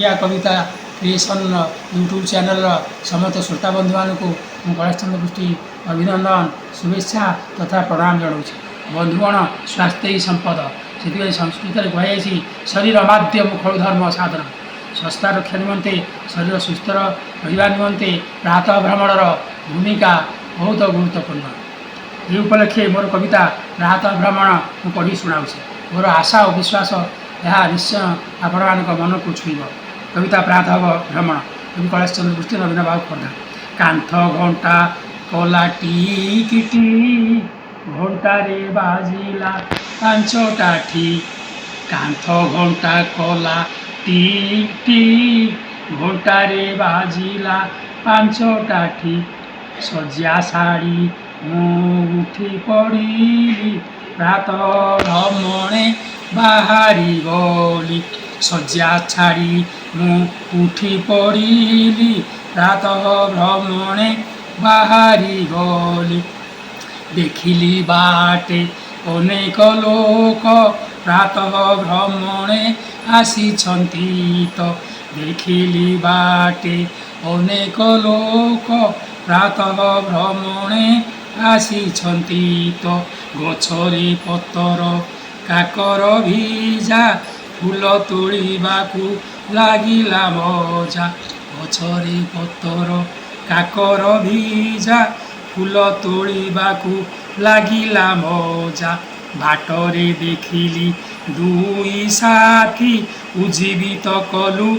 ଓଡ଼ିଆ କବିତା creation YouTube ଚ୍ୟାନେଲ୍ର ସମସ୍ତ ଶ୍ରୋତା ବନ୍ଧୁମାନଙ୍କୁ ମୁଁ ଗଣେଶ ଚନ୍ଦ୍ର ପୃଷ୍ଟି ଅଭିନନ୍ଦନ ଶୁଭେଚ୍ଛା ତଥା ପ୍ରଣାମ ଜଣାଉଛି। ବନ୍ଧୁଗଣ, ସ୍ୱାସ୍ଥ୍ୟ ହିଁ ସମ୍ପଦ। ସେଥିପାଇଁ ସଂସ୍କୃତରେ କୁହାଯାଇଛି ଶରୀର ମାଧ୍ୟମ ଖଳୁ ଧର୍ମ ସାଧନ। ସ୍ୱାସ୍ଥ୍ୟ ରକ୍ଷା ନିମନ୍ତେ ଶରୀର ସୁସ୍ଥ ରହିବା ନିମନ୍ତେ ପ୍ରାତଃ ଭ୍ରମଣର ଭୂମିକା ବହୁତ ଗୁରୁତ୍ୱପୂର୍ଣ୍ଣ। ଏହି ଉପଲକ୍ଷେ ମୋର କବିତା ପ୍ରାତଃ ଭ୍ରମଣ ମୁଁ ପଢ଼ି ଶୁଣାଉଛି। ମୋର ଆଶା ଓ ବିଶ୍ୱାସ ଏହା ନିଶ୍ଚୟ ଆପଣମାନଙ୍କ ମନକୁ ଛୁଇଁବ। କବିତା ପ୍ରାତଃ ଭ୍ରମଣ। କବି କୈଳାସ ଚନ୍ଦ୍ର ପୃଷ୍ଟି, ନବୀନ ବାବୁ, ଖୋର୍ଦ୍ଧା। କାନ୍ଥ ଘଣ୍ଟା କଲା ଟିକିଟି, ଘଣ୍ଟାରେ ବାଜିଲା 5ଟା ଠିକ୍। କାନ୍ଥ ଘଣ୍ଟା କଲା ଟିକ୍ ଟିକ୍, ଘଣ୍ଟାରେ ବାଜିଲା 5ଟା ଠିକ୍। ସଜ୍ଜା ଶାଢ଼ୀ ମୁଁ ଉଠି ପଡ଼ିଲି, ପ୍ରାତଃ ଭ୍ରମଣେ ବାହାରି ଗଲି। ସଜ୍ଜା ଛାଡ଼ି ମୁଁ ଉଠି ପଡ଼ିଲି, ପ୍ରାତଃ ଭ୍ରମଣେ ବାହାରି ଗଲି। ଦେଖିଲି ବାଟେ ଅନେକ ଲୋକ, ପ୍ରାତଃ ଭ୍ରମଣେ ଆସିଛନ୍ତି ତ। ଦେଖିଲି ବାଟେ ଅନେକ ଲୋକ, ପ୍ରାତଃ ଭ୍ରମଣେ ଆସିଛନ୍ତି ତ। ଗଛରେ ପତର କାକର ଭିଜା, ଫୁଲ ତୋଳିବାକୁ ଲାଗିଲା ମଜା। ଗଛରେ ପତର କାକର ଭିଜା, ଫୁଲ ତୋଳିବାକୁ ଲାଗିଲା ମଜା। ବାଟରେ ଦେଖିଲି ଦୁଇ ସାଥୀ, ଉଜ୍ଜୀବିତ କଲୁ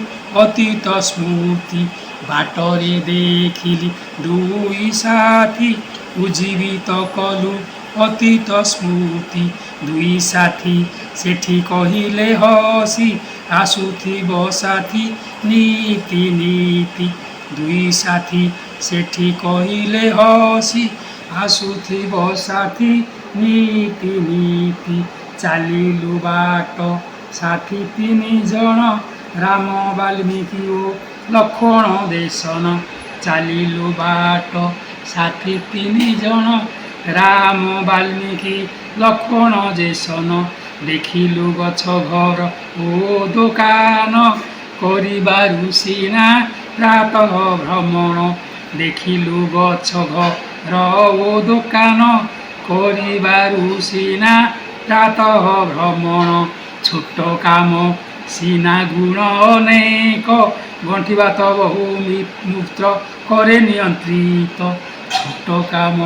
ଅତୀତ ସ୍ମୃତି। ବାଟରେ ଦେଖିଲି ଦୁଇ ସାଥୀ, ଉଜ୍ଜୀବିତ କଲୁ ଅତୀତ ସ୍ମୃତି। ଦୁଇ ସାଥୀ ସେଠି କହିଲେ ହସି, ଆସୁଥିବ ସାଥୀ ନୀତି ନୀତି। ଦୁଇ ସାଥୀ ସେଠି କହିଲେ ହସି, ଆସୁଥିବ ସାଥୀ ନୀତି ନୀତି। ଚାଲିଲୁ ବାଟ ସାଥୀ 3 ଜଣ, ରାମ, ବାଲ୍ମୀକି ଓ ଲକ୍ଷ୍ମଣ ଦେଶନ। ଚାଲିଲୁ ବାଟ ସାଥୀ 3 ଜଣ, ରାମ, ବାଲ୍ମୀକି, ଲକ୍ଷ୍ମଣ ଦେଶନ। ଦେଖିଲୁ ଗଛ ଘର ଓ ଦୋକାନ, କରିବାରୁ ସିନା ପ୍ରାତଃ ଭ୍ରମଣ। ଦେଖିଲୁ ଗଛ ଘର ଓ ଦୋକାନ, କରିବାରୁ ସିନା ପ୍ରାତଃ ଭ୍ରମଣ। ଛୋଟ କାମ ସିନା ଗୁଣ ଅନେକ, ଗଣ୍ଠିବା ତ ବହୁ ମୂତ୍ର କରେ ନିୟନ୍ତ୍ରିତ। ଛୋଟ କାମ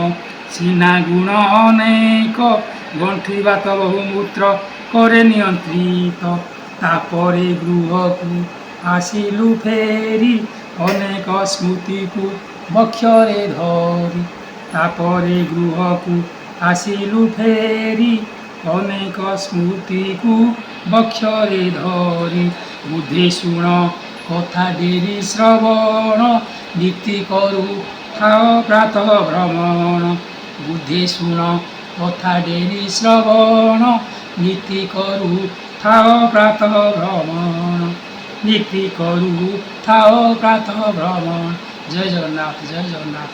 ସିନା ଗୁଣ ଅନେକ, ଗଣ୍ଠିବା ତ ବହୁ ମୂତ୍ର କରେ ନିୟନ୍ତ୍ରିତ। ତାପରେ ଗୃହକୁ ଆସିଲୁ ଫେରି, ଅନେକ ସ୍ମୃତିକୁ ବକ୍ଷରେ ଧରି। ତାପରେ ଗୃହକୁ ଆସିଲୁ ଫେରି, ଅନେକ ସ୍ମୃତିକୁ ବକ୍ଷରେ ଧରି। ବୁଦ୍ଧି ଶୁଣ କଥା ଡେରି ଶ୍ରବଣ, ନୀତି କରୁଥାଅ ପ୍ରାତଃ ଭ୍ରମଣ। ବୁଦ୍ଧି ଶୁଣ କଥା ଡେରି ଶ୍ରବଣ, ନୀତି କରୁଥାଅ ପ୍ରାତଃ ଭ୍ରମଣ। ନୀତି କରୁଥାଅ ପ୍ରାତଃ ଭ୍ରମଣ। ଜୟ ଜଗନ୍ନାଥ, ଜୟ ଜଗନ୍ନାଥ।